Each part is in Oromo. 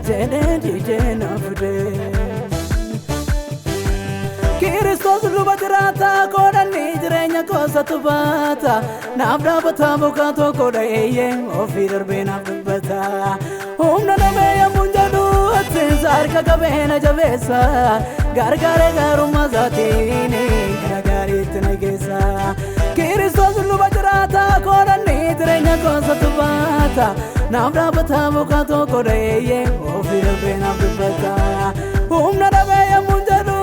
jede dide nafde Kristos lubatirata kodani jirenya kosa tubata nafda bata bukato kodaye ofi darbe nafbata humna name yamunjadu atsar ka gabena jabesa gargare garuma zatini gargare tnagesa Kristos lubatirata kodani jirenya kosa tubata nafda bata bukato kodaye ofi darbe nafbata humna name yamunjadu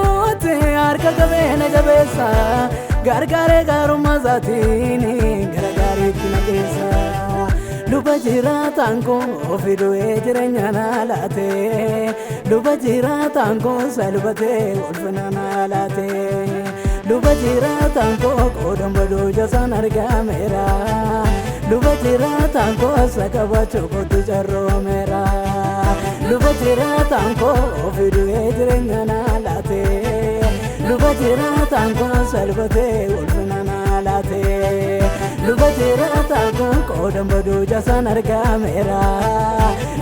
arka gabena jabesa gargare garuma zatini gargare tinagesa lubajira tanko ofido ejrenya nalate lubajira tanko salbate ulfana nalate lubajira tanko kodambado jasan argamera lubajira tanko sakabacho kotu jarro mera lubajira tanko ofido ejrenya nalate lubajira tanko salbate ulfana nalate lubajira tanko kodambado jasan argamera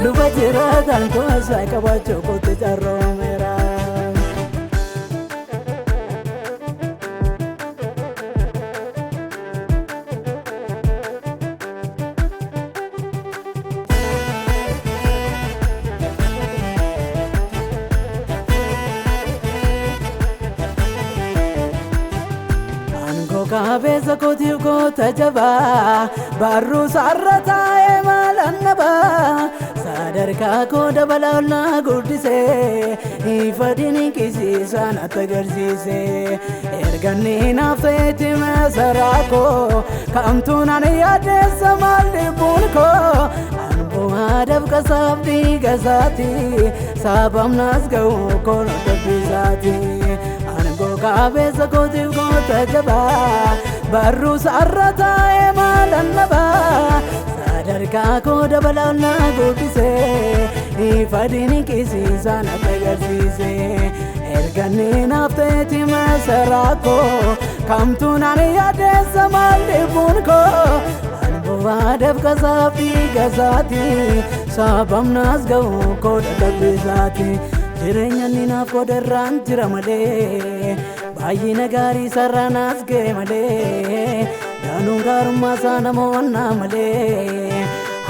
lubajira tanko sakabacho kotu jarro mera Kabeza kotiu kota jaba barru sarrata emalannaba sadarka ko dabalawna gudise ifadini kisi sana tagarjise erganni nafeti masarako kamtuna niyade samalli bunko anbo adab kasabdi gazati sabam nasgau kono tabizati kabeza kotiu kota jaba barru sarrata emalannaba sadarka ko dabalawna gudise ifadini kisi sana tagarjise erganni nafteti masarako kamtuna niyade samalli bunko anbo adab kasabdi gazati sabam nasgau koda tabizati jirenya nina koderran jiramale bayi nagari saranas ge male danungar masana monna male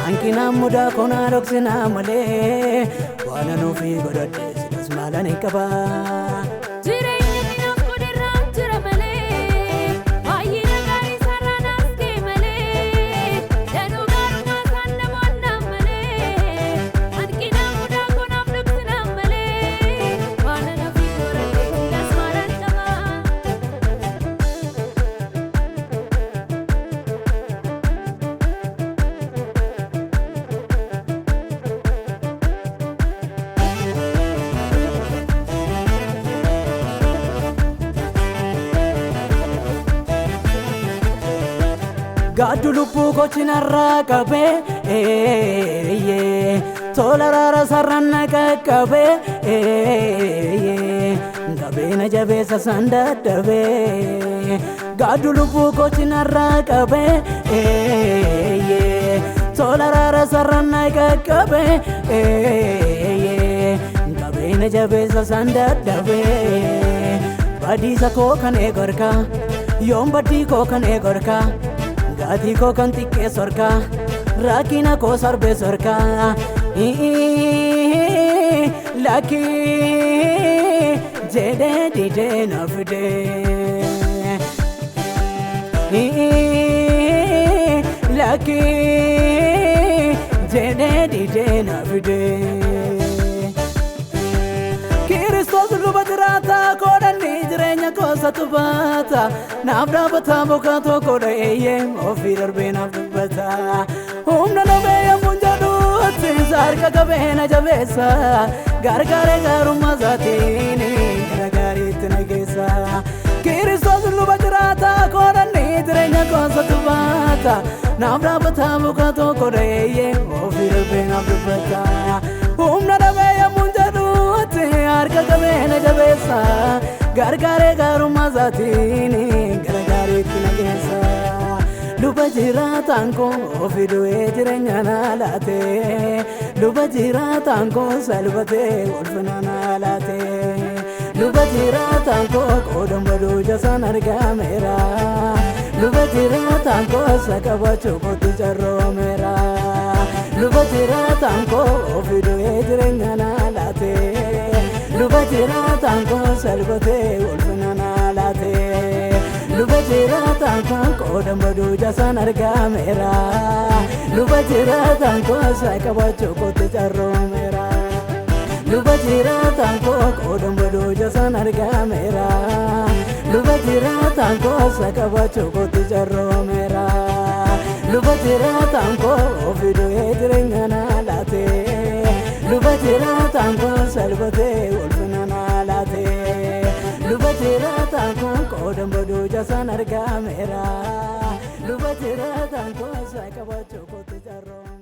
ankina muda kona roksina male wana no fi godade sinas malane kaba jirenya nina koderran jiramale bayi nagari saranas ge male danungar masana monna male ankina muda kona roksina male wana no fi godade sinas malane kaba Gadu lupu kochinarra kabe tolarara sarranna kabe gabena jabesa sanda dabe Gadu lupu kochinarra kabe tolarara sarranna kabe gabena jabesa sanda dabe badisa ko kan egorka yom badi ko kan egorka Gati ko kan tikke sorka rakina ko sarbe sorka laki jede dide nafde laki jede dide nafde Kristos lubatirata kodani jirenya kosa tubata nafda bata bukato kodaye ofi darbe nafbata humna name yamunjadu atsar ka gabena jabesa gargare garuma zatini gargare tnagesa Kristos lubatirata kodani jirenya kosa tubata nafda bata bukato kodaye ofi darbe nafbata humna name yamunjadu atsar ka gabena jabesa gargare garuma zatini gargare tnagesa lubajira jiraatan koo ofii du'ee jireenya naa laate luba jiraatan koo salphatee ulfina naa laate luba jiraatan koo qoodan baduu jasaan argameera luba jiraatan koo sakabachuu kootti carroomeera luba jiraatan koo ofii du'ee jireenya naa laate luba jiraatan koo salphatee ulfina naa laate luba jiraatan koo qoodan baduu jasaan argameera luba jiraatan koo sakabachuu kootti carroomeera luba jiraatan koo qoodan baduu jasaan argameera luba jiraatan koo sakabachuu kootti carroomeera luba jiraatan koo ofii du'ee jireenya naa laate luba jiraatan koo salphatee ulfina naa laate luba jiraatan koo qoodan baduu jasaan argameera luba jiraatan koo sakabachuu kootti carroomeera